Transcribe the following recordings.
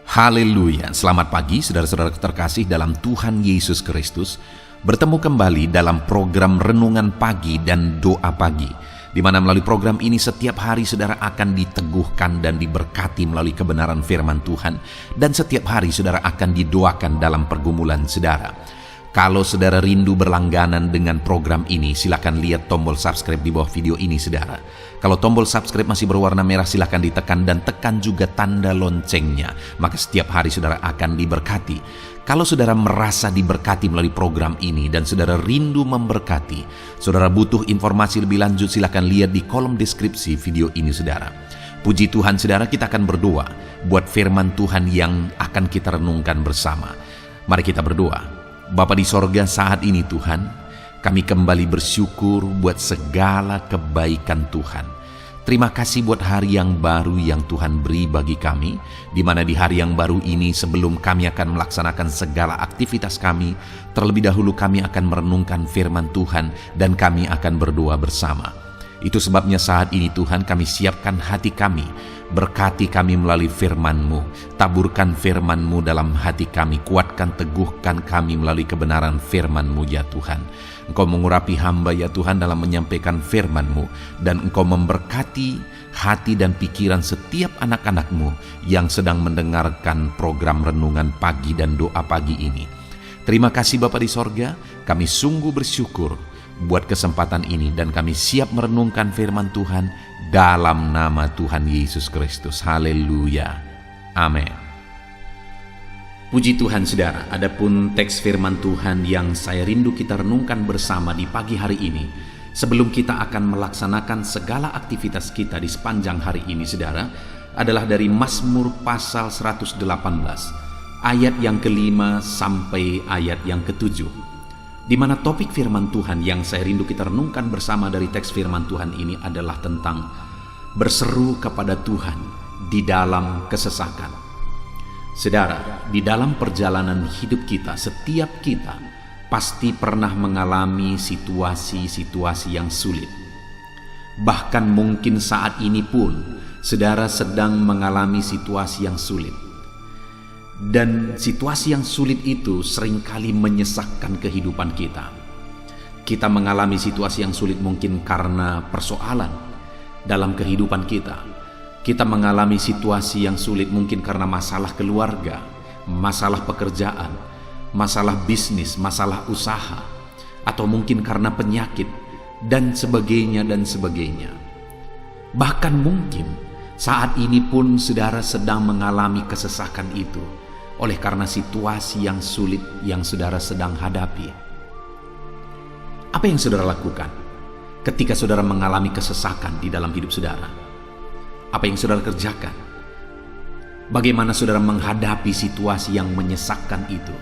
Haleluya, selamat pagi saudara-saudara terkasih dalam Tuhan Yesus Kristus. Bertemu kembali dalam program Renungan Pagi dan Doa Pagi, di mana melalui program ini setiap hari saudara akan diteguhkan dan diberkati melalui kebenaran firman Tuhan, dan setiap hari saudara akan didoakan dalam pergumulan saudara. Kalau saudara rindu berlangganan dengan program ini, silakan lihat tombol subscribe di bawah video ini saudara. Kalau tombol subscribe masih berwarna merah, silakan ditekan dan tekan juga tanda loncengnya. Maka setiap hari saudara akan diberkati. Kalau saudara merasa diberkati melalui program ini dan saudara rindu memberkati, saudara butuh informasi lebih lanjut, silakan lihat di kolom deskripsi video ini saudara. Puji Tuhan saudara, kita akan berdoa buat firman Tuhan yang akan kita renungkan bersama. Mari kita berdoa. Bapa di sorga, saat ini Tuhan, kami kembali bersyukur buat segala kebaikan Tuhan. Terima kasih buat hari yang baru yang Tuhan beri bagi kami, di mana di hari yang baru ini sebelum kami akan melaksanakan segala aktivitas kami, terlebih dahulu kami akan merenungkan firman Tuhan dan kami akan berdoa bersama. Itu sebabnya saat ini Tuhan kami siapkan hati kami, berkati kami melalui firman-Mu, taburkan firman-Mu dalam hati kami, kuatkan teguhkan kami melalui kebenaran firman-Mu ya Tuhan. Engkau mengurapi hamba ya Tuhan dalam menyampaikan firman-Mu, dan Engkau memberkati hati dan pikiran setiap anak-anak-Mu yang sedang mendengarkan program Renungan Pagi dan Doa Pagi ini. Terima kasih Bapa di sorga, kami sungguh bersyukur buat kesempatan ini dan kami siap merenungkan firman Tuhan dalam nama Tuhan Yesus Kristus. Haleluya. Amin. Puji Tuhan saudara, adapun teks firman Tuhan yang saya rindu kita renungkan bersama di pagi hari ini, sebelum kita akan melaksanakan segala aktivitas kita di sepanjang hari ini saudara, adalah dari Mazmur pasal 118 ayat yang ke-5 sampai ayat yang ke-7, di mana topik firman Tuhan yang saya rindu kita renungkan bersama dari teks firman Tuhan ini adalah tentang berseru kepada Tuhan di dalam kesesakan. Saudara, di dalam perjalanan hidup kita, setiap kita pasti pernah mengalami situasi-situasi yang sulit. Bahkan mungkin saat ini pun saudara sedang mengalami situasi yang sulit. Dan situasi yang sulit itu seringkali menyesakkan kehidupan kita. Kita mengalami situasi yang sulit mungkin karena persoalan dalam kehidupan kita. Kita mengalami situasi yang sulit mungkin karena masalah keluarga, masalah pekerjaan, masalah bisnis, masalah usaha, atau mungkin karena penyakit, dan sebagainya dan sebagainya. Bahkan mungkin saat ini pun saudara sedang mengalami kesesakan itu oleh karena situasi yang sulit yang saudara sedang hadapi. Apa yang saudara lakukan ketika saudara mengalami kesesakan di dalam hidup saudara? Apa yang saudara kerjakan? Bagaimana saudara menghadapi situasi yang menyesakkan itu?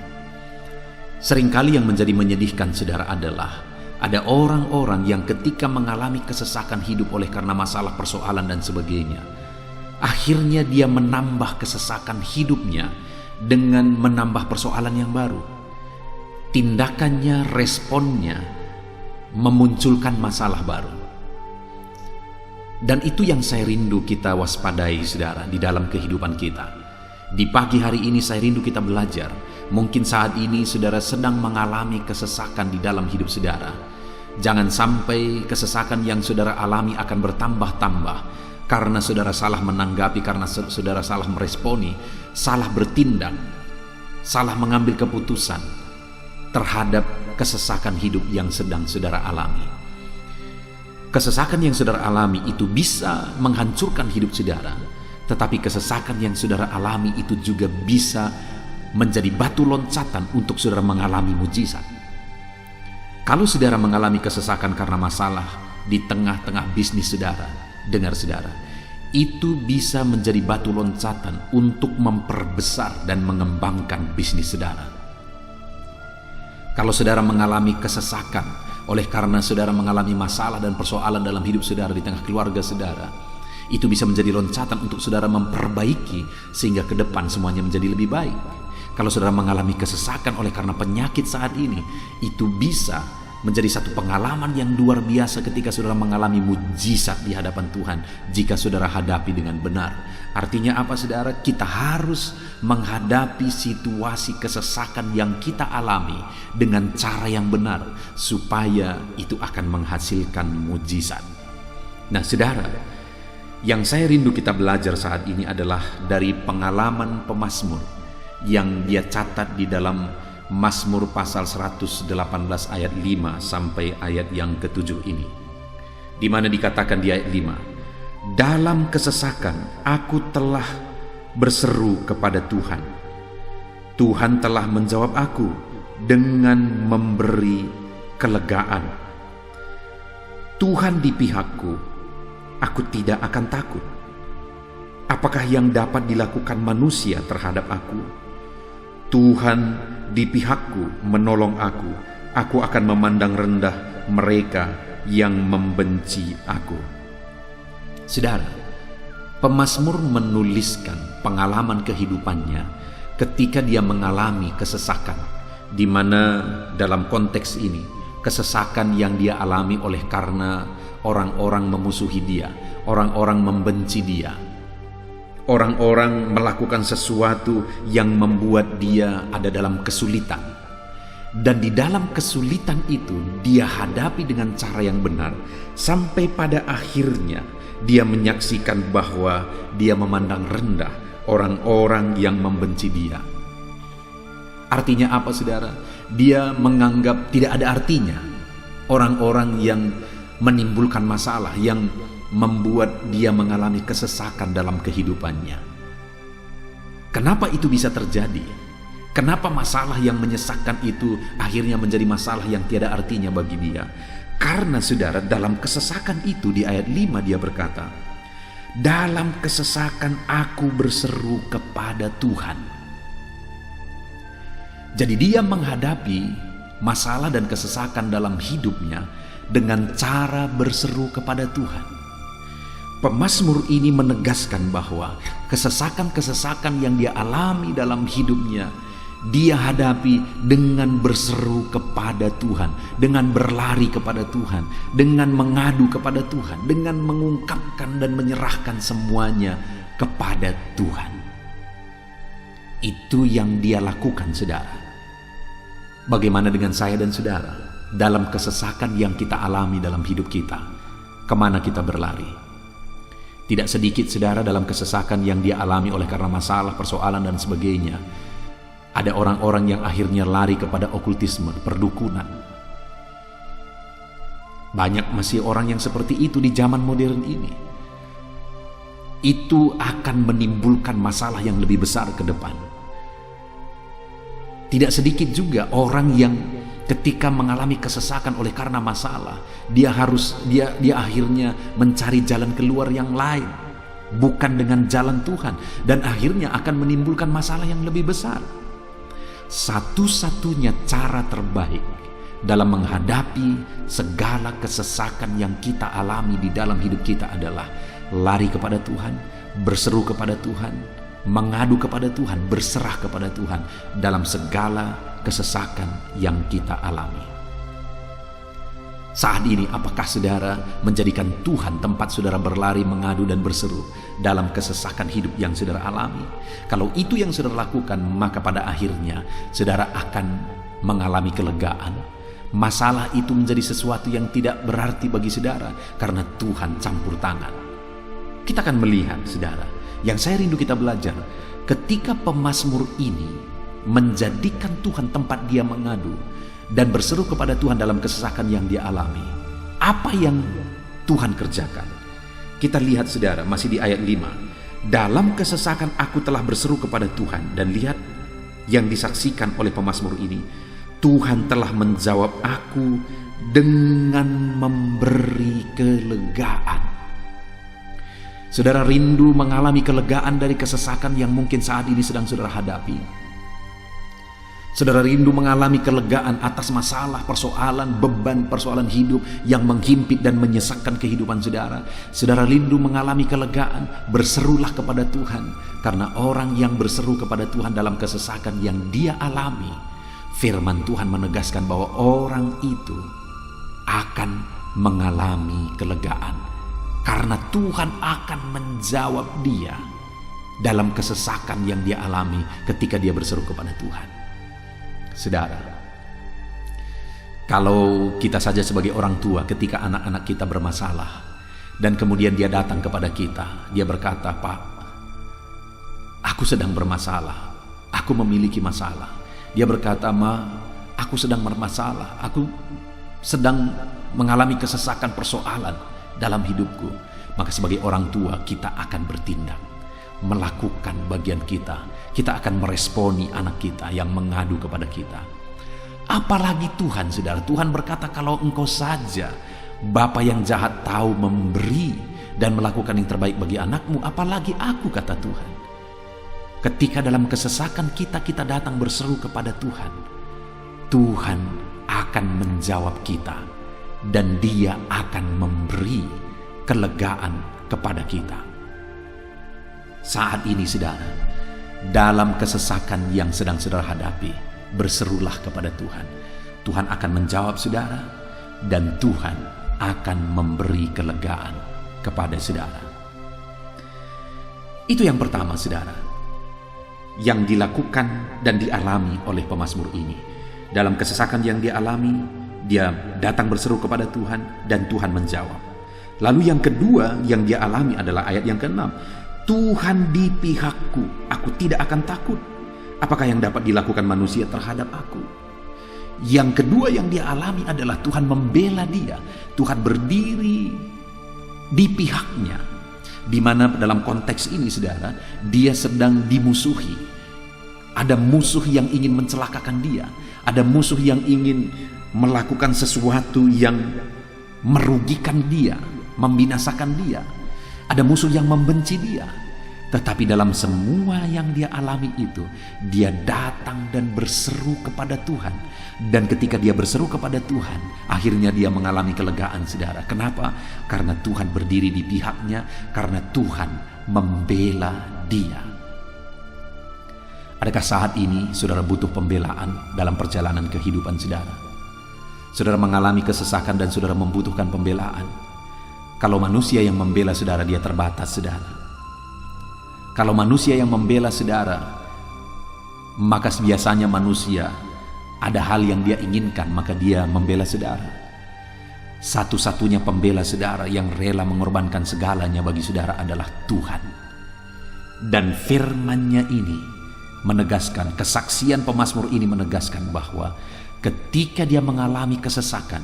Seringkali yang menjadi menyedihkan saudara adalah ada orang-orang yang ketika mengalami kesesakan hidup oleh karena masalah persoalan dan sebagainya, akhirnya dia menambah kesesakan hidupnya dengan menambah persoalan yang baru. Tindakannya, responnya memunculkan masalah baru. Dan itu yang saya rindu kita waspadai saudara di dalam kehidupan kita. Di pagi hari ini saya rindu kita belajar. Mungkin saat ini saudara sedang mengalami kesesakan di dalam hidup saudara. Jangan sampai kesesakan yang saudara alami akan bertambah-tambah karena saudara salah menanggapi, karena saudara salah meresponi, salah bertindak, salah mengambil keputusan terhadap kesesakan hidup yang sedang saudara alami. Kesesakan yang saudara alami itu bisa menghancurkan hidup saudara, tetapi kesesakan yang saudara alami itu juga bisa menjadi batu loncatan untuk saudara mengalami mujizat. Kalau saudara mengalami kesesakan karena masalah di tengah-tengah bisnis saudara, dengar saudara, itu bisa menjadi batu loncatan untuk memperbesar dan mengembangkan bisnis saudara. Kalau saudara mengalami kesesakan oleh karena saudara mengalami masalah dan persoalan dalam hidup saudara di tengah keluarga saudara, itu bisa menjadi loncatan untuk saudara memperbaiki sehingga ke depan semuanya menjadi lebih baik. Kalau saudara mengalami kesesakan oleh karena penyakit saat ini, itu bisa menjadi satu pengalaman yang luar biasa ketika saudara mengalami mujizat di hadapan Tuhan jika saudara hadapi dengan benar. Artinya apa saudara? Kita harus menghadapi situasi kesesakan yang kita alami dengan cara yang benar supaya itu akan menghasilkan mujizat. Nah saudara, yang saya rindu kita belajar saat ini adalah dari pengalaman pemazmur yang dia catat di dalam Mazmur pasal 118 ayat 5 sampai ayat yang ke-7 ini, di mana dikatakan di ayat 5, dalam kesesakan aku telah berseru kepada Tuhan. Tuhan telah menjawab aku dengan memberi kelegaan. Tuhan di pihakku, aku tidak akan takut. Apakah yang dapat dilakukan manusia terhadap aku? Tuhan di pihakku menolong aku. Aku akan memandang rendah mereka yang membenci aku. Saudara, pemazmur menuliskan pengalaman kehidupannya ketika dia mengalami kesesakan, di mana dalam konteks ini kesesakan yang dia alami oleh karena orang-orang memusuhi dia, orang-orang membenci dia. Orang-orang melakukan sesuatu yang membuat dia ada dalam kesulitan. Dan di dalam kesulitan itu dia hadapi dengan cara yang benar. Sampai pada akhirnya dia menyaksikan bahwa dia memandang rendah orang-orang yang membenci dia. Artinya apa saudara? Dia menganggap tidak ada artinya orang-orang yang menimbulkan masalah, yang membuat dia mengalami kesesakan dalam kehidupannya. Kenapa itu bisa terjadi? Kenapa masalah yang menyesakkan itu akhirnya menjadi masalah yang tiada artinya bagi dia? Karena saudara, dalam kesesakan itu di ayat 5 dia berkata, dalam kesesakan aku berseru kepada Tuhan. Jadi dia menghadapi masalah dan kesesakan dalam hidupnya dengan cara berseru kepada Tuhan. Pemazmur ini menegaskan bahwa kesesakan-kesesakan yang dia alami dalam hidupnya, dia hadapi dengan berseru kepada Tuhan, dengan berlari kepada Tuhan, dengan mengadu kepada Tuhan, dengan mengungkapkan dan menyerahkan semuanya kepada Tuhan. Itu yang dia lakukan saudara. Bagaimana dengan saya dan saudara? Dalam kesesakan yang kita alami dalam hidup kita, kemana kita berlari? Tidak sedikit saudara dalam kesesakan yang dia alami oleh karena masalah, persoalan dan sebagainya. Ada orang-orang yang akhirnya lari kepada okultisme, perdukunan. Banyak masih orang yang seperti itu di zaman modern ini. Itu akan menimbulkan masalah yang lebih besar ke depan. Tidak sedikit juga orang yang ketika mengalami kesesakan oleh karena masalah, dia akhirnya mencari jalan keluar yang lain, bukan dengan jalan Tuhan, dan akhirnya akan menimbulkan masalah yang lebih besar. Satu-satunya cara terbaik dalam menghadapi segala kesesakan yang kita alami di dalam hidup kita adalah lari kepada Tuhan, berseru kepada Tuhan, mengadu kepada Tuhan, berserah kepada Tuhan dalam segala kesesakan yang kita alami. Saat ini apakah saudara menjadikan Tuhan tempat saudara berlari, mengadu dan berseru dalam kesesakan hidup yang saudara alami? Kalau itu yang saudara lakukan, maka pada akhirnya saudara akan mengalami kelegaan. Masalah itu menjadi sesuatu yang tidak berarti bagi saudara karena Tuhan campur tangan. Kita akan melihat saudara, yang saya rindu kita belajar, ketika pemazmur ini menjadikan Tuhan tempat dia mengadu dan berseru kepada Tuhan dalam kesesakan yang dia alami, apa yang Tuhan kerjakan? Kita lihat saudara, masih di ayat 5. Dalam kesesakan aku telah berseru kepada Tuhan, dan lihat yang disaksikan oleh pemazmur ini, Tuhan telah menjawab aku dengan memberi kelegaan. Saudara rindu mengalami kelegaan dari kesesakan yang mungkin saat ini sedang saudara hadapi. Saudara rindu mengalami kelegaan atas masalah, persoalan, beban, persoalan hidup yang menghimpit dan menyesakkan kehidupan saudara. Saudara rindu mengalami kelegaan, berserulah kepada Tuhan. Karena orang yang berseru kepada Tuhan dalam kesesakan yang dia alami, firman Tuhan menegaskan bahwa orang itu akan mengalami kelegaan, karena Tuhan akan menjawab dia dalam kesesakan yang dia alami ketika dia berseru kepada Tuhan. Saudara, kalau kita saja sebagai orang tua, ketika anak-anak kita bermasalah dan kemudian dia datang kepada kita, dia berkata, "Pak, aku sedang bermasalah, aku memiliki masalah." Dia berkata, "Ma, aku sedang bermasalah, aku sedang mengalami kesesakan persoalan dalam hidupku." Maka sebagai orang tua kita akan bertindak, melakukan bagian kita. Kita akan meresponi anak kita yang mengadu kepada kita. Apalagi Tuhan, saudara. Tuhan berkata, "Kalau engkau saja, Bapa yang jahat, tahu memberi dan melakukan yang terbaik bagi anakmu, apalagi aku," kata Tuhan. Ketika dalam kesesakan kita datang berseru kepada Tuhan, Tuhan akan menjawab kita dan Dia akan memberi kelegaan kepada kita. Saat ini, saudara, dalam kesesakan yang sedang saudara hadapi, berserulah kepada Tuhan. Tuhan akan menjawab saudara, dan Tuhan akan memberi kelegaan kepada saudara. Itu yang pertama, saudara, yang dilakukan dan dialami oleh pemazmur ini. Dalam kesesakan yang dia alami, dia datang berseru kepada Tuhan dan Tuhan menjawab. Lalu yang kedua yang dia alami adalah ayat yang ke-6. "Tuhan di pihakku, aku tidak akan takut. Apakah yang dapat dilakukan manusia terhadap aku?" Yang kedua yang dia alami adalah Tuhan membela dia. Tuhan berdiri di pihaknya. Di mana dalam konteks ini, saudara, dia sedang dimusuhi. Ada musuh yang ingin mencelakakan dia. Ada musuh yang ingin melakukan sesuatu yang merugikan dia, membinasakan dia. Ada musuh yang membenci dia. Tetapi dalam semua yang dia alami itu, dia datang dan berseru kepada Tuhan. Dan ketika dia berseru kepada Tuhan, akhirnya dia mengalami kelegaan, saudara. Kenapa? Karena Tuhan berdiri di pihaknya, karena Tuhan membela dia. Adakah saat ini saudara butuh pembelaan dalam perjalanan kehidupan saudara? Saudara mengalami kesesakan dan saudara membutuhkan pembelaan. Kalau manusia yang membela saudara, dia terbatas, saudara. Kalau manusia yang membela saudara, maka biasanya manusia ada hal yang dia inginkan, maka dia membela saudara. Satu-satunya pembela saudara yang rela mengorbankan segalanya bagi saudara adalah Tuhan. Dan firman-Nya ini menegaskan, kesaksian pemazmur ini menegaskan bahwa ketika dia mengalami kesesakan,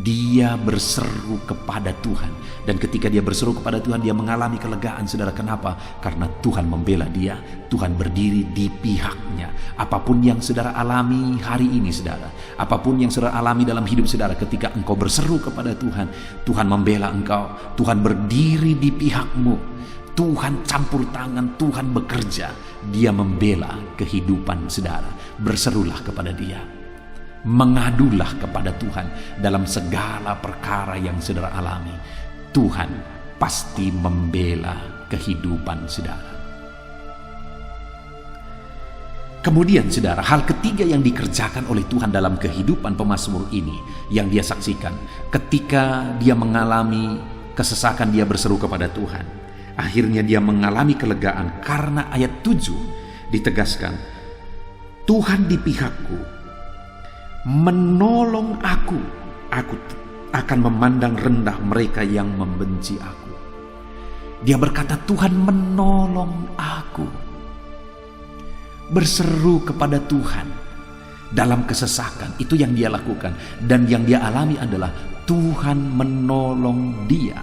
dia berseru kepada Tuhan. Dan ketika dia berseru kepada Tuhan, dia mengalami kelegaan, saudara. Kenapa? Karena Tuhan membela dia. Tuhan berdiri di pihaknya. Apapun yang saudara alami hari ini, saudara, apapun yang saudara alami dalam hidup saudara, ketika engkau berseru kepada Tuhan, Tuhan membela engkau. Tuhan berdiri di pihakmu. Tuhan campur tangan, Tuhan bekerja. Dia membela kehidupan saudara. Berserulah kepada Dia. Mengadulah kepada Tuhan dalam segala perkara yang saudara alami. Tuhan pasti membela kehidupan saudara. Kemudian, saudara, hal ketiga yang dikerjakan oleh Tuhan dalam kehidupan pemazmur ini yang dia saksikan, ketika dia mengalami kesesakan, dia berseru kepada Tuhan. Akhirnya dia mengalami kelegaan karena ayat 7 ditegaskan, "Tuhan di pihakku, menolong aku akan memandang rendah mereka yang membenci aku." Dia berkata, Tuhan menolong aku. Berseru kepada Tuhan dalam kesesakan, itu yang dia lakukan. Dan yang dia alami adalah Tuhan menolong dia.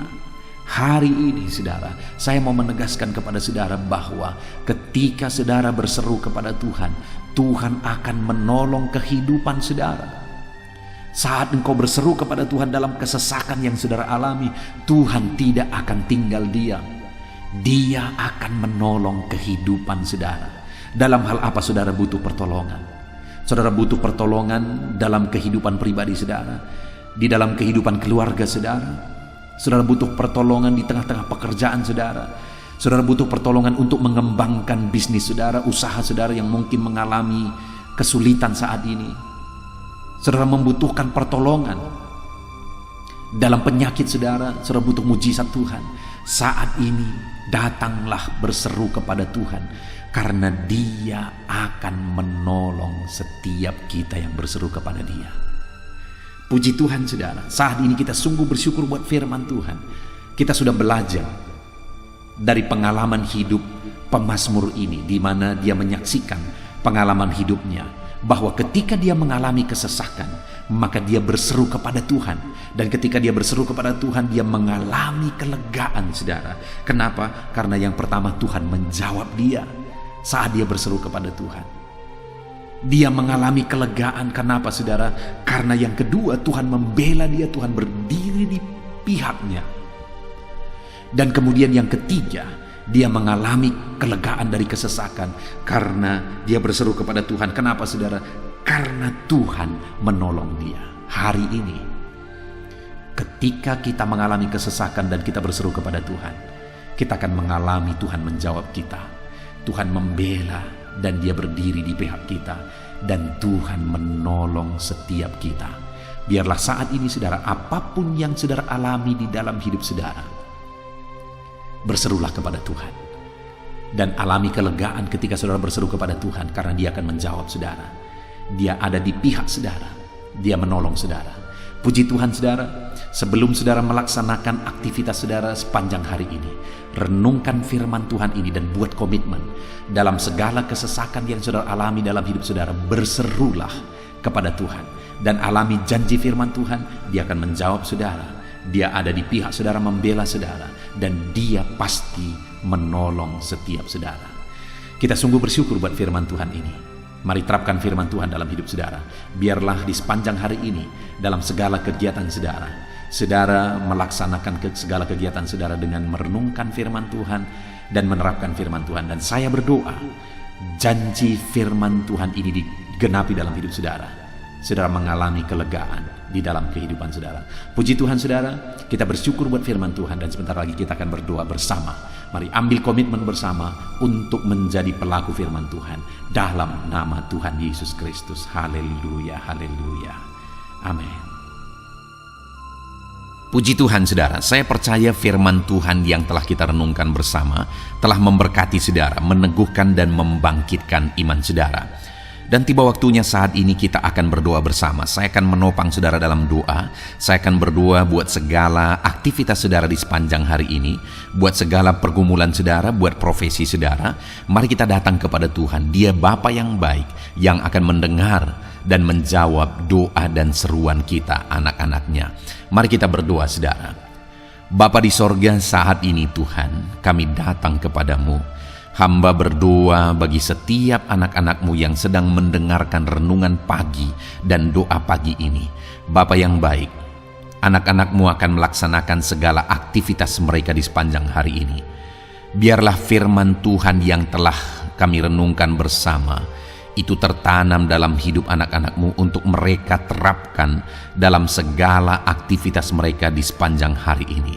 Hari ini, saudara, saya mau menegaskan kepada saudara bahwa ketika saudara berseru kepada Tuhan, Tuhan akan menolong kehidupan saudara. Saat engkau berseru kepada Tuhan dalam kesesakan yang saudara alami, Tuhan tidak akan tinggal diam. Dia akan menolong kehidupan saudara. Dalam hal apa saudara butuh pertolongan? Saudara butuh pertolongan dalam kehidupan pribadi saudara, di dalam kehidupan keluarga saudara. Saudara butuh pertolongan di tengah-tengah pekerjaan saudara. Saudara butuh pertolongan untuk mengembangkan bisnis saudara, usaha saudara yang mungkin mengalami kesulitan saat ini. Saudara membutuhkan pertolongan dalam penyakit saudara butuh mujizat Tuhan. Saat ini datanglah berseru kepada Tuhan, karena Dia akan menolong setiap kita yang berseru kepada Dia. Puji Tuhan saudara, saat ini kita sungguh bersyukur buat firman Tuhan. Kita sudah belajar dari pengalaman hidup pemazmur ini, di mana dia menyaksikan pengalaman hidupnya, bahwa ketika dia mengalami kesesakan, maka dia berseru kepada Tuhan. Dan ketika dia berseru kepada Tuhan, dia mengalami kelegaan saudara. Kenapa? Karena yang pertama, Tuhan menjawab dia saat dia berseru kepada Tuhan. Dia mengalami kelegaan. Kenapa saudara? Karena yang kedua, Tuhan membela dia, Tuhan berdiri di pihaknya. Dan kemudian yang ketiga, dia mengalami kelegaan dari kesesakan karena dia berseru kepada Tuhan. Kenapa saudara? Karena Tuhan menolong dia. Hari ini, ketika kita mengalami kesesakan dan kita berseru kepada Tuhan, kita akan mengalami Tuhan menjawab kita. Tuhan membela dan dia berdiri di pihak kita, dan Tuhan menolong setiap kita. Biarlah saat ini saudara, apapun yang saudara alami di dalam hidup saudara, berserulah kepada Tuhan dan alami kelegaan ketika saudara berseru kepada Tuhan, karena dia akan menjawab saudara. Dia ada di pihak saudara, dia menolong saudara. Puji Tuhan saudara, sebelum saudara melaksanakan aktivitas saudara sepanjang hari ini, renungkan firman Tuhan ini dan buat komitmen. Dalam segala kesesakan yang saudara alami dalam hidup saudara, berserulah kepada Tuhan dan alami janji firman Tuhan. Dia akan menjawab saudara. Dia ada di pihak saudara, membela saudara, dan dia pasti menolong setiap saudara. Kita sungguh bersyukur buat firman Tuhan ini. Mari terapkan firman Tuhan dalam hidup saudara. Biarlah di sepanjang hari ini, dalam segala kegiatan saudara, saudara melaksanakan segala kegiatan saudara dengan merenungkan firman Tuhan dan menerapkan firman Tuhan. Dan saya berdoa, janji firman Tuhan ini digenapi dalam hidup saudara. Saudara mengalami kelegaan di dalam kehidupan saudara. Puji Tuhan saudara, kita bersyukur buat firman Tuhan, dan sebentar lagi kita akan berdoa bersama. Mari ambil komitmen bersama untuk menjadi pelaku firman Tuhan dalam nama Tuhan Yesus Kristus. Haleluya, haleluya. Amin. Puji Tuhan saudara, saya percaya firman Tuhan yang telah kita renungkan bersama telah memberkati saudara, meneguhkan dan membangkitkan iman saudara. Dan tiba waktunya saat ini kita akan berdoa bersama. Saya akan menopang saudara dalam doa. Saya akan berdoa buat segala aktivitas saudara di sepanjang hari ini, buat segala pergumulan saudara, buat profesi saudara. Mari kita datang kepada Tuhan. Dia Bapa yang baik, yang akan mendengar dan menjawab doa dan seruan kita, anak-anaknya. Mari kita berdoa saudara. Bapa di sorga, saat ini Tuhan, kami datang kepadamu. Hamba berdoa bagi setiap anak-anak-Mu yang sedang mendengarkan renungan pagi dan doa pagi ini. Bapa yang baik, anak-anak-Mu akan melaksanakan segala aktivitas mereka di sepanjang hari ini. Biarlah firman Tuhan yang telah kami renungkan bersama itu tertanam dalam hidup anak-anak-Mu untuk mereka terapkan dalam segala aktivitas mereka di sepanjang hari ini.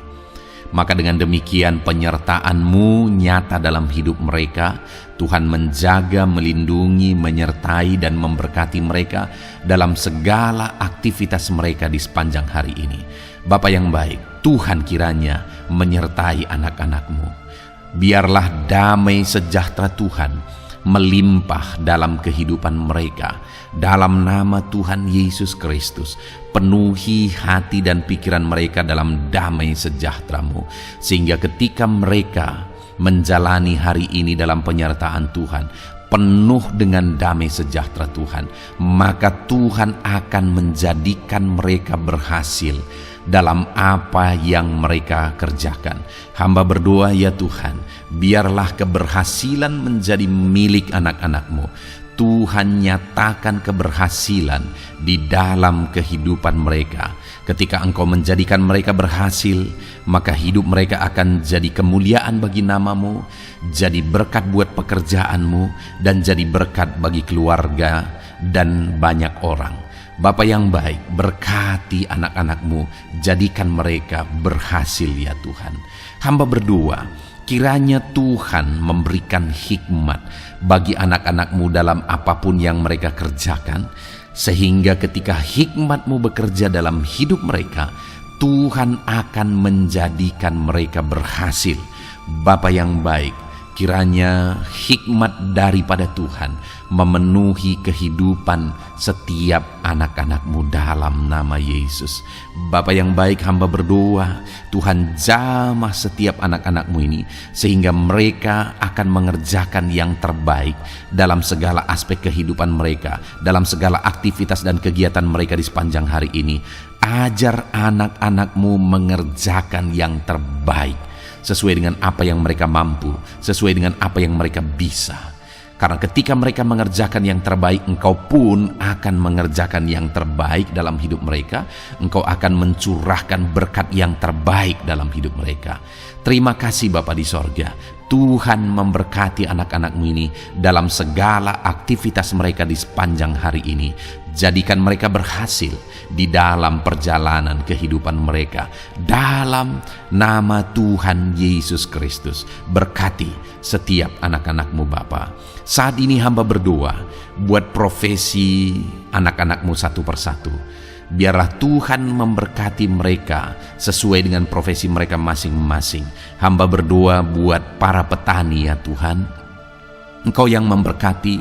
Maka dengan demikian penyertaan-Mu nyata dalam hidup mereka. Tuhan menjaga, melindungi, menyertai dan memberkati mereka dalam segala aktivitas mereka di sepanjang hari ini. Bapa yang baik, Tuhan kiranya menyertai anak-anak-Mu. Biarlah damai sejahtera Tuhan melimpah dalam kehidupan mereka. Dalam nama Tuhan Yesus Kristus, penuhi hati dan pikiran mereka dalam damai sejahtera-Mu, sehingga ketika mereka menjalani hari ini dalam penyertaan Tuhan, penuh dengan damai sejahtera Tuhan, maka Tuhan akan menjadikan mereka berhasil dalam apa yang mereka kerjakan. Hamba berdoa ya Tuhan, biarlah keberhasilan menjadi milik anak-anak-Mu. Tuhan nyatakan keberhasilan di dalam kehidupan mereka. Ketika Engkau menjadikan mereka berhasil, maka hidup mereka akan jadi kemuliaan bagi nama-Mu, jadi berkat buat pekerjaan-Mu, dan jadi berkat bagi keluarga dan banyak orang. Bapa yang baik, berkati anak-anak-Mu, jadikan mereka berhasil ya Tuhan. Hamba berdoa, kiranya Tuhan memberikan hikmat bagi anak-anak-Mu dalam apapun yang mereka kerjakan, sehingga ketika hikmat-Mu bekerja dalam hidup mereka, Tuhan akan menjadikan mereka berhasil. Bapa yang baik, kiranya hikmat daripada Tuhan memenuhi kehidupan setiap anak-anak-Mu dalam nama Yesus. Bapa yang baik, hamba berdoa, Tuhan jamah setiap anak-anak-Mu ini sehingga mereka akan mengerjakan yang terbaik dalam segala aspek kehidupan mereka, dalam segala aktivitas dan kegiatan mereka di sepanjang hari ini. Ajar anak-anak-Mu mengerjakan yang terbaik sesuai dengan apa yang mereka mampu, sesuai dengan apa yang mereka bisa. Karena ketika mereka mengerjakan yang terbaik, Engkau pun akan mengerjakan yang terbaik dalam hidup mereka. Engkau akan mencurahkan berkat yang terbaik dalam hidup mereka. Terima kasih Bapa di sorga. Tuhan memberkati anak-anak-Mu ini dalam segala aktivitas mereka di sepanjang hari ini. Jadikan mereka berhasil di dalam perjalanan kehidupan mereka. Dalam nama Tuhan Yesus Kristus, berkati setiap anak-anak-Mu Bapa. Saat ini hamba berdoa buat profesi anak-anak-Mu satu persatu. Biarlah Tuhan memberkati mereka sesuai dengan profesi mereka masing-masing. Hamba berdoa buat para petani ya Tuhan. Engkau yang memberkati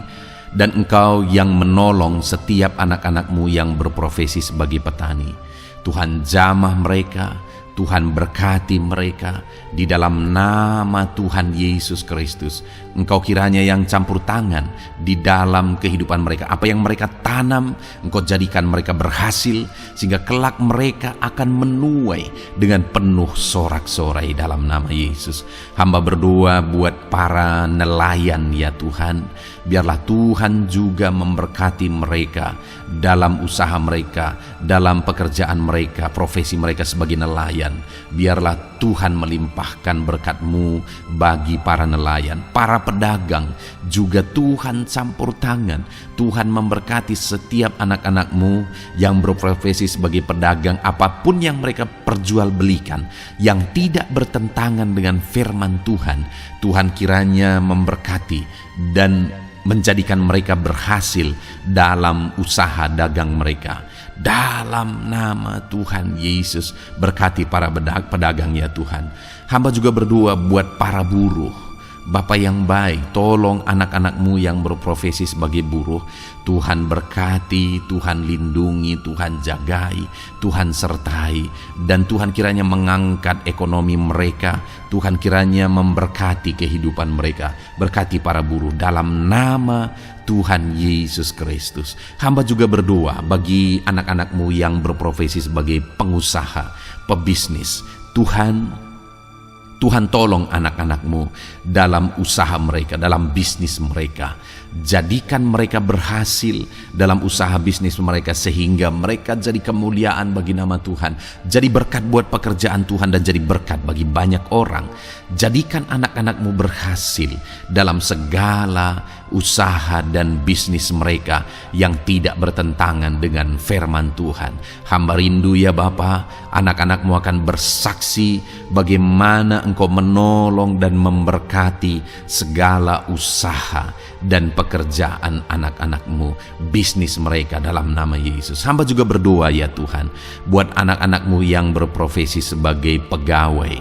dan Engkau yang menolong setiap anak-anak-Mu yang berprofesi sebagai petani. Tuhan jamah mereka, Tuhan berkati mereka di dalam nama Tuhan Yesus Kristus. Engkau kiranya yang campur tangan di dalam kehidupan mereka. Apa yang mereka tanam, Engkau jadikan mereka berhasil sehingga kelak mereka akan menuai dengan penuh sorak-sorai dalam nama Yesus. Hamba berdoa buat para nelayan ya Tuhan. Biarlah Tuhan juga memberkati mereka dalam usaha mereka, dalam pekerjaan mereka, profesi mereka sebagai nelayan. Biarlah Tuhan melimpahkan berkat-Mu bagi para nelayan, para pedagang juga Tuhan campur tangan. Tuhan memberkati setiap anak-anak-Mu yang berprofesi sebagai pedagang, apapun yang mereka perjualbelikan yang tidak bertentangan dengan firman Tuhan. Tuhan kiranya memberkati dan menjadikan mereka berhasil dalam usaha dagang mereka. Dalam nama Tuhan Yesus, berkati para pedagang ya Tuhan. Hamba juga berdoa buat para buruh. Bapa yang baik, tolong anak-anak-Mu yang berprofesi sebagai buruh. Tuhan berkati, Tuhan lindungi, Tuhan jagai, Tuhan sertai. Dan Tuhan kiranya mengangkat ekonomi mereka. Tuhan kiranya memberkati kehidupan mereka. Berkati para buruh dalam nama Tuhan Yesus Kristus. Hamba juga berdoa bagi anak-anak-Mu yang berprofesi sebagai pengusaha, pebisnis. Tuhan tolong anak-anak-Mu dalam usaha mereka, dalam bisnis mereka. Jadikan mereka berhasil dalam usaha bisnis mereka sehingga mereka jadi kemuliaan bagi nama Tuhan. Jadi berkat buat pekerjaan Tuhan dan jadi berkat bagi banyak orang. Jadikan anak-anak-Mu berhasil dalam segala usaha dan bisnis mereka yang tidak bertentangan dengan firman Tuhan. Hamba rindu ya Bapa, anak-anak-Mu akan bersaksi bagaimana Engkau menolong dan memberkati segala usaha dan pekerjaan anak-anak-Mu, bisnis mereka dalam nama Yesus. Hamba juga berdoa ya Tuhan buat anak-anak-Mu yang berprofesi sebagai pegawai,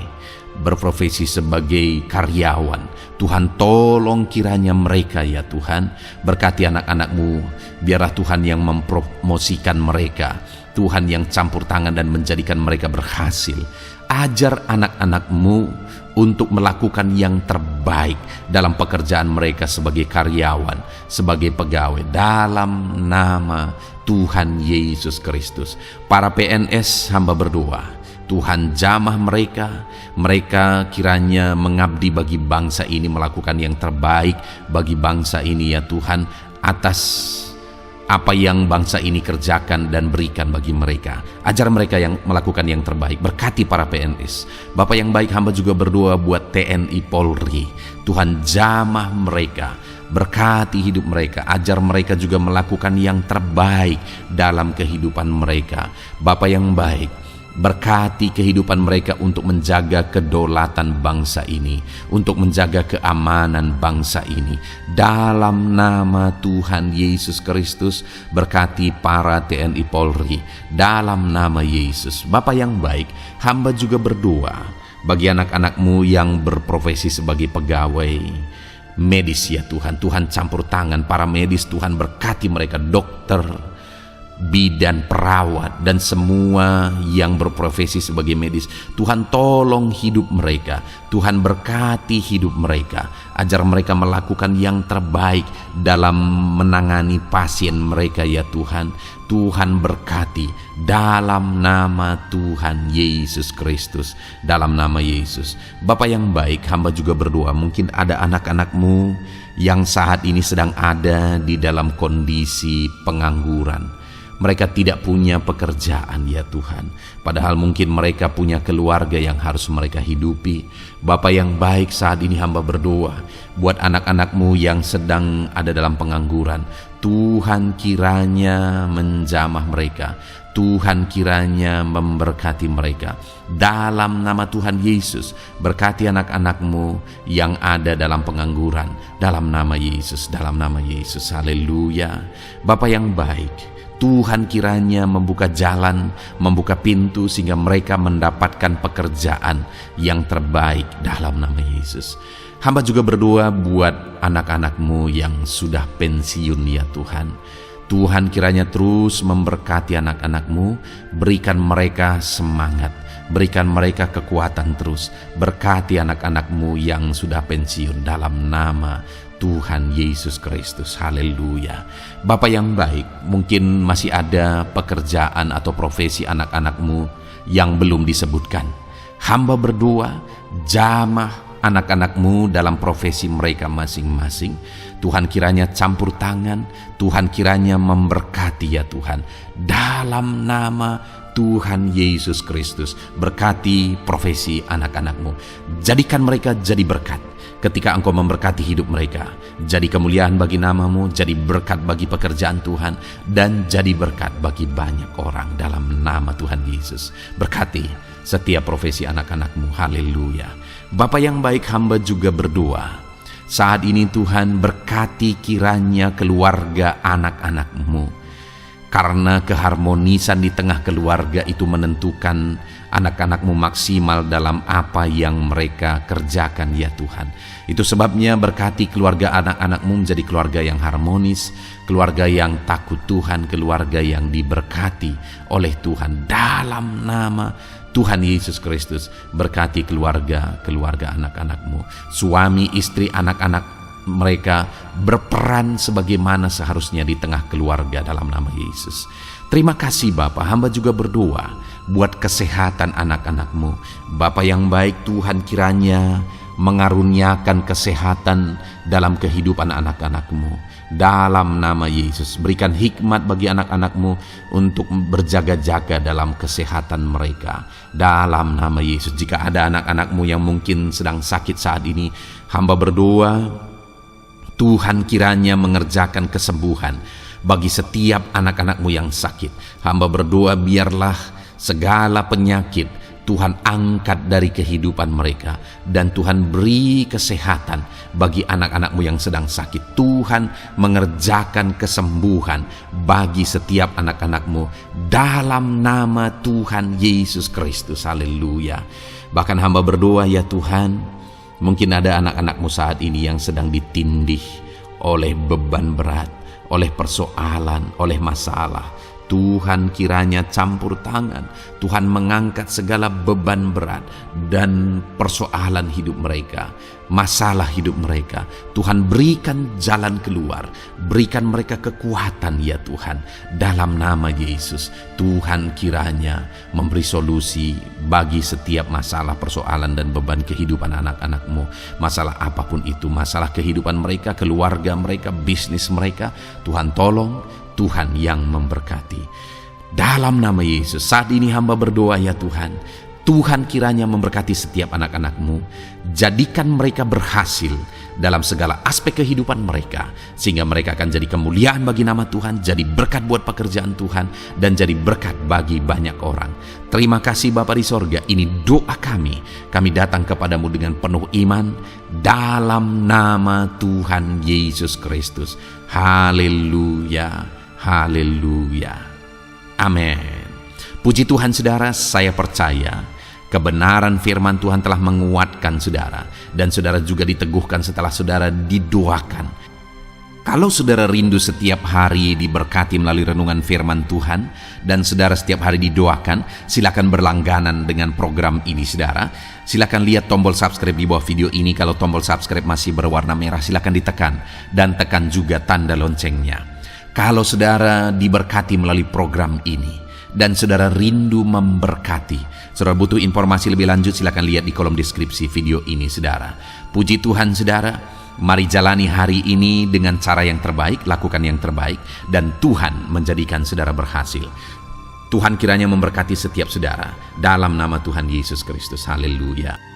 berprofesi sebagai karyawan. Tuhan tolong kiranya mereka ya Tuhan. Berkati anak-anak-Mu, biarlah Tuhan yang mempromosikan mereka, Tuhan yang campur tangan dan menjadikan mereka berhasil. Ajar anak-anak-Mu untuk melakukan yang terbaik dalam pekerjaan mereka sebagai karyawan, sebagai pegawai dalam nama Tuhan Yesus Kristus. Para PNS hamba berdoa, Tuhan jamah mereka kiranya mengabdi bagi bangsa ini, melakukan yang terbaik bagi bangsa ini ya Tuhan, atas apa yang bangsa ini kerjakan dan berikan bagi mereka. Ajar mereka yang melakukan yang terbaik. Berkati para PNS. Bapa yang baik, hamba juga berdoa buat TNI Polri. Tuhan jamah mereka, berkati hidup mereka. Ajar mereka juga melakukan yang terbaik dalam kehidupan mereka. Bapa yang baik, Berkati kehidupan mereka untuk menjaga kedaulatan bangsa ini, untuk menjaga keamanan bangsa ini. Dalam nama Tuhan Yesus Kristus, berkati para TNI Polri. Dalam nama Yesus. Bapa yang baik, hamba juga berdoa bagi anak-anak-Mu yang berprofesi sebagai pegawai medis ya Tuhan. Tuhan campur tangan para medis, Tuhan berkati mereka, dokter, bidan, perawat, dan semua yang berprofesi sebagai medis. Tuhan tolong hidup mereka, Tuhan berkati hidup mereka, ajar mereka melakukan yang terbaik dalam menangani pasien mereka ya Tuhan. Tuhan berkati dalam nama Tuhan Yesus Kristus, dalam nama Yesus. Bapa yang baik, hamba juga berdoa, mungkin ada anak-anak-Mu yang saat ini sedang ada di dalam kondisi pengangguran. Mereka tidak punya pekerjaan ya Tuhan, padahal mungkin mereka punya keluarga yang harus mereka hidupi. Bapa yang baik, saat ini hamba berdoa buat anak-anak-Mu yang sedang ada dalam pengangguran. Tuhan kiranya menjamah mereka, Tuhan kiranya memberkati mereka. Dalam nama Tuhan Yesus, berkati anak-anak-Mu yang ada dalam pengangguran. Dalam nama Yesus, dalam nama Yesus, haleluya. Bapa yang baik, Tuhan kiranya membuka jalan, membuka pintu sehingga mereka mendapatkan pekerjaan yang terbaik dalam nama Yesus. Hamba juga berdoa buat anak-anak-Mu yang sudah pensiun ya Tuhan. Tuhan kiranya terus memberkati anak-anak-Mu, berikan mereka semangat, berikan mereka kekuatan terus. Berkati anak-anak-Mu yang sudah pensiun dalam nama Tuhan Yesus Kristus, haleluya. Bapa yang baik, mungkin masih ada pekerjaan atau profesi anak-anak-Mu yang belum disebutkan. Hamba berdoa, jamah anak-anak-Mu dalam profesi mereka masing-masing. Tuhan kiranya campur tangan, Tuhan kiranya memberkati ya Tuhan. Dalam nama Tuhan Yesus Kristus, berkati profesi anak-anak-Mu. Jadikan mereka jadi berkat ketika Engkau memberkati hidup mereka. Jadi kemuliaan bagi nama-Mu, jadi berkat bagi pekerjaan Tuhan, dan jadi berkat bagi banyak orang dalam nama Tuhan Yesus. Berkati setiap profesi anak-anak-Mu, haleluya. Bapa yang baik, hamba juga berdoa saat ini Tuhan, berkati kiranya keluarga anak-anak-Mu. Karena keharmonisan di tengah keluarga itu menentukan anak-anak-Mu maksimal dalam apa yang mereka kerjakan ya Tuhan. Itu sebabnya berkati keluarga anak-anak-Mu menjadi keluarga yang harmonis, keluarga yang takut Tuhan, keluarga yang diberkati oleh Tuhan. Dalam nama Tuhan Yesus Kristus, berkati keluarga anak-anak-Mu. Suami, istri, anak-anak mereka berperan sebagaimana seharusnya di tengah keluarga dalam nama Yesus. Terima kasih Bapa, hamba juga berdoa buat kesehatan anak-anak-Mu. Bapa yang baik, Tuhan kiranya mengaruniakan kesehatan dalam kehidupan anak-anak-Mu. Dalam nama Yesus, berikan hikmat bagi anak-anak-Mu untuk berjaga-jaga dalam kesehatan mereka. Dalam nama Yesus, jika ada anak-anak-Mu yang mungkin sedang sakit saat ini, hamba berdoa Tuhan kiranya mengerjakan kesembuhan bagi setiap anak-anak-Mu yang sakit. Hamba berdoa biarlah segala penyakit Tuhan angkat dari kehidupan mereka, dan Tuhan beri kesehatan bagi anak-anak-Mu yang sedang sakit. Tuhan mengerjakan kesembuhan bagi setiap anak-anak-Mu dalam nama Tuhan Yesus Kristus, haleluya. Bahkan hamba berdoa ya Tuhan, mungkin ada anak-anak-Mu saat ini yang sedang ditindih oleh beban berat, oleh persoalan, oleh masalah. Tuhan kiranya campur tangan, Tuhan mengangkat segala beban berat dan persoalan hidup mereka, masalah hidup mereka. Tuhan berikan jalan keluar, berikan mereka kekuatan ya Tuhan. Dalam nama Yesus, Tuhan kiranya memberi solusi bagi setiap masalah, persoalan dan beban kehidupan anak-anak-Mu. Masalah apapun itu, masalah kehidupan mereka, keluarga mereka, bisnis mereka, Tuhan tolong, Tuhan yang memberkati. Dalam nama Yesus, saat ini hamba berdoa ya Tuhan, Tuhan kiranya memberkati setiap anak-anak-Mu. Jadikan mereka berhasil dalam segala aspek kehidupan mereka, sehingga mereka akan jadi kemuliaan bagi nama Tuhan, jadi berkat buat pekerjaan Tuhan, dan jadi berkat bagi banyak orang. Terima kasih Bapa di sorga, ini doa kami. Kami datang kepadamu dengan penuh iman dalam nama Tuhan Yesus Kristus. Haleluya, haleluya, amin. Puji Tuhan saudara, saya percaya kebenaran firman Tuhan telah menguatkan saudara, dan saudara juga diteguhkan setelah saudara didoakan. Kalau saudara rindu setiap hari diberkati melalui renungan firman Tuhan, dan saudara setiap hari didoakan, silakan berlangganan dengan program ini saudara. Silakan lihat tombol subscribe di bawah video ini. Kalau tombol subscribe masih berwarna merah, silakan ditekan, dan tekan juga tanda loncengnya. Kalau saudara diberkati melalui program ini, dan saudara rindu memberkati, saudara butuh informasi lebih lanjut, silakan lihat di kolom deskripsi video ini saudara. Puji Tuhan saudara, mari jalani hari ini dengan cara yang terbaik, lakukan yang terbaik, dan Tuhan menjadikan saudara berhasil. Tuhan kiranya memberkati setiap saudara dalam nama Tuhan Yesus Kristus. Haleluya.